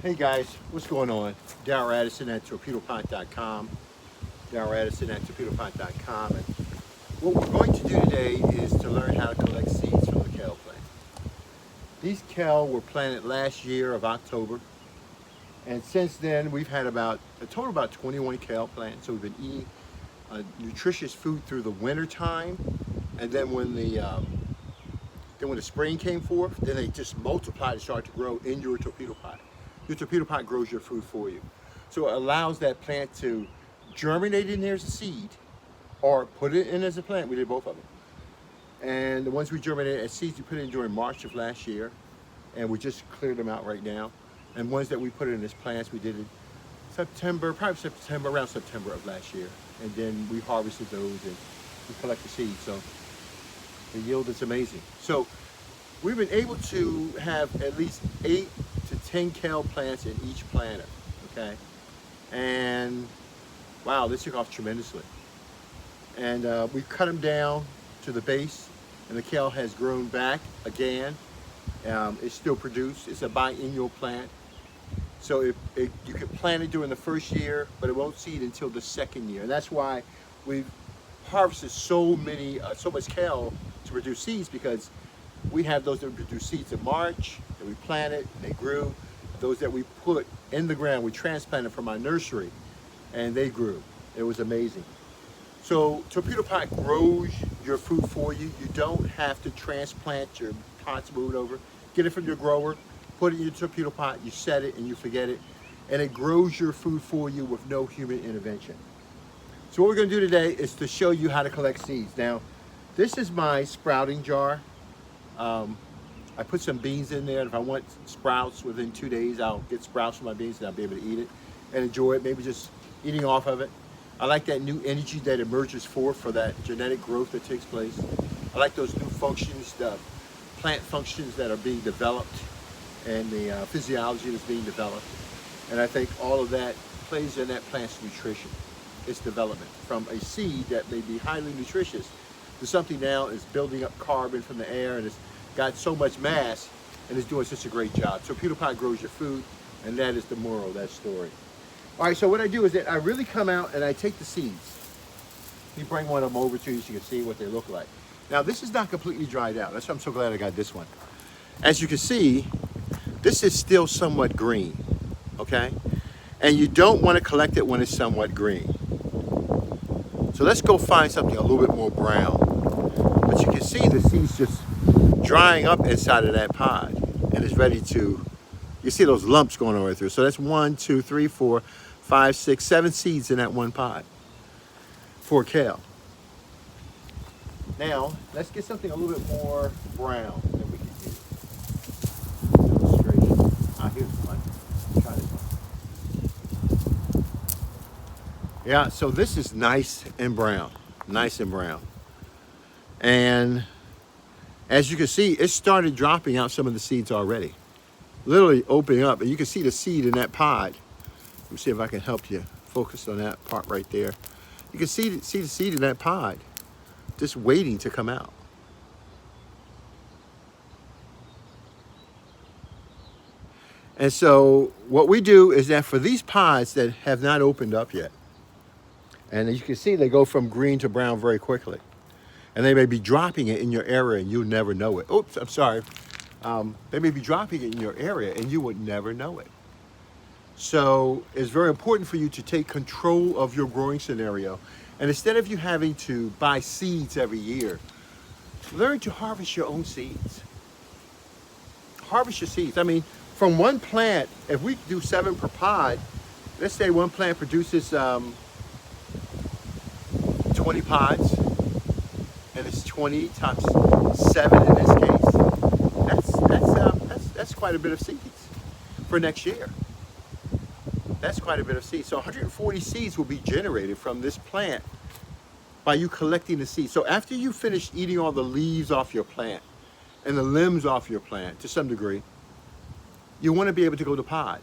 Hey guys, what's going on? Darryl Addison at Torpedopot.com. Darryl Addison at Torpedopot.com. And what we're going to do today is to learn how to collect seeds from the kale plant. These kale were planted last year of October. And since then, we've had a total about 21 kale plants. So we've been eating nutritious food through the winter time. And then when the spring came forth, then they just multiplied and started to grow in your torpedo pot. Your torpedo pot grows your food for you. So it allows that plant to germinate in there as a seed or put it in as a plant. We did both of them. And the ones we germinated as seeds, we put in during March of last year. And we just cleared them out right now. And ones that we put in as plants, we did in September, around September of last year. And then we harvested those and we collect the seeds. So the yield is amazing. So we've been able to have at least 8 to 10 kale plants in each planter, okay? And wow, this took off tremendously. And we cut them down to the base, and the kale has grown back again. It's still produced. It's a biennial plant. So you can plant it during the first year, but it won't seed until the second year. And that's why we've harvested so much kale to produce seeds, because we have those that produce seeds in March that we planted, they grew. Those that we put in the ground, we transplanted from our nursery, and they grew. It was amazing. So Torpedo Pot grows your food for you. You don't have to transplant your pots, move it over. Get it from your grower, put it in your Torpedo Pot, you set it and you forget it, and it grows your food for you with no human intervention. So what we're going to do today is to show you how to collect seeds. Now, this is my sprouting jar. I put some beans in there, and if I want sprouts within 2 days, I'll get sprouts from my beans and I'll be able to eat it and enjoy it, maybe just eating off of it. I like that new energy that emerges forth for that genetic growth that takes place. I like those new functions, the plant functions that are being developed and the physiology that's being developed. And I think all of that plays in that plant's nutrition, its development, from a seed that may be highly nutritious to something now is building up carbon from the air and it's got so much mass and is doing such a great job. So Torpedo Pot grows your food, and that is the moral of that story. All right, so what I do is that I really come out and I take the seeds. Let me bring one of them over to you so you can see what they look like. Now, this is not completely dried out. That's why I'm so glad I got this one. As you can see, this is still somewhat green, okay? And you don't want to collect it when it's somewhat green. So let's go find something a little bit more brown. But you can see the seeds just drying up inside of that pod, and it's ready to, you see those lumps going over through. So that's 1, 2, 3, 4, 5, 6, 7 seeds in that one pod for kale. Now, let's get something a little bit more brown that we can use. Illustration. Here's one. Let's try this one. Yeah, so this is nice and brown. Nice and brown. And as you can see, it started dropping out some of the seeds already. Literally opening up, and you can see the seed in that pod. Let me see if I can help you focus on that part right there. You can see the seed in that pod just waiting to come out. And so what we do is that for these pods that have not opened up yet, and as you can see, they go from green to brown very quickly. And they may be dropping it in your area and you'll never know it. Oops, I'm sorry. They may be dropping it in your area and you would never know it. So it's very important for you to take control of your growing scenario. And instead of you having to buy seeds every year, learn to harvest your own seeds. Harvest your seeds. I mean, from one plant, if we do 7 per pod, let's say one plant produces 20 pods, and it's 20 times 7 in this case. That's quite a bit of seeds for next year. That's quite a bit of seeds. So 140 seeds will be generated from this plant by you collecting the seeds. So after you finish eating all the leaves off your plant and the limbs off your plant to some degree, you want to be able to go to pod.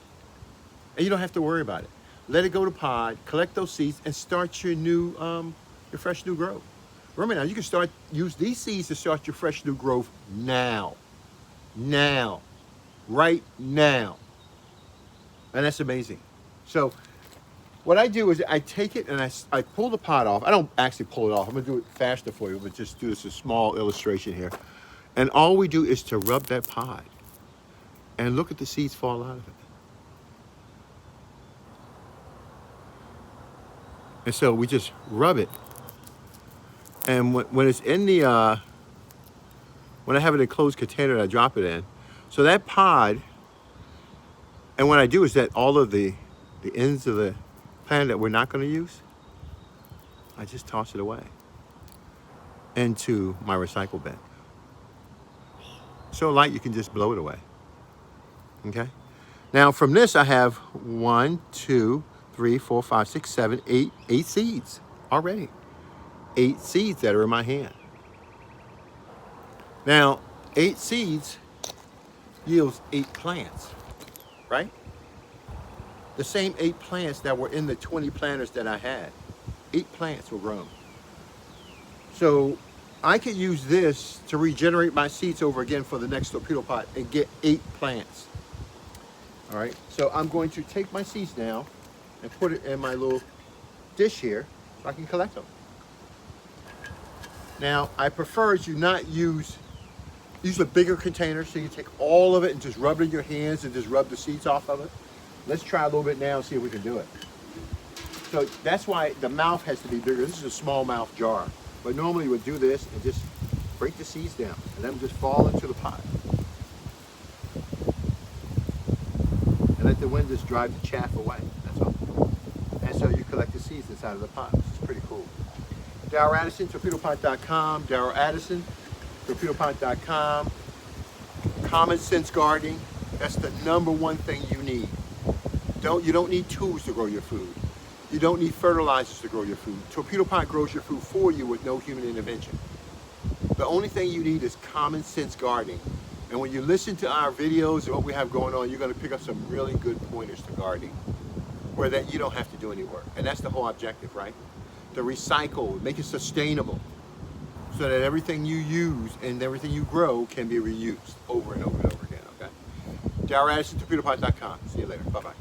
And you don't have to worry about it. Let it go to pod, collect those seeds, and start your new, your fresh new growth. Remember now, you can use these seeds to start your fresh new growth now. Now. Right now. And that's amazing. So what I do is I take it and I pull the pod off. I don't actually pull it off. I'm gonna do it faster for you, but just do this a small illustration here. And all we do is to rub that pod and look at the seeds fall out of it. And so we just rub it. And when it's in the, when I have it in a closed container, I drop it in. So that pod, and what I do is that all of the ends of the plant that we're not going to use, I just toss it away into my recycle bin. So light you can just blow it away. Okay? Now from this I have 1, 2, 3, 4, 5, 6, 7, 8 seeds already. 8 seeds that are in my hand. Now 8 seeds yields 8 plants, right? The same 8 plants that were in the 20 planters that I had. 8 plants were grown. So I could use this to regenerate my seeds over again for the next torpedo pot and get 8 plants. All right, so I'm going to take my seeds now and put it in my little dish here so I can collect them. Now, I prefer you not use a bigger container so you can take all of it and just rub it in your hands and just rub the seeds off of it. Let's try a little bit now and see if we can do it. So that's why the mouth has to be bigger. This is a small mouth jar. But normally you would do this and just break the seeds down and let them just fall into the pot. And let the wind just drive the chaff away, that's all. And so you collect the seeds inside of the pot, which is pretty cool. Darryl Addison, Torpedopot.com. Darryl Addison, Torpedopot.com. Common sense gardening, that's the #1 thing you need. You don't need tools to grow your food. You don't need fertilizers to grow your food. Torpedo Pot grows your food for you with no human intervention. The only thing you need is common sense gardening. And when you listen to our videos and what we have going on, you're going to pick up some really good pointers to gardening where that you don't have to do any work. And that's the whole objective, right? To recycle, make it sustainable so that everything you use and everything you grow can be reused over and over and over again, okay? Darryl Addison, Torpedopot.com. See you later. Bye-bye.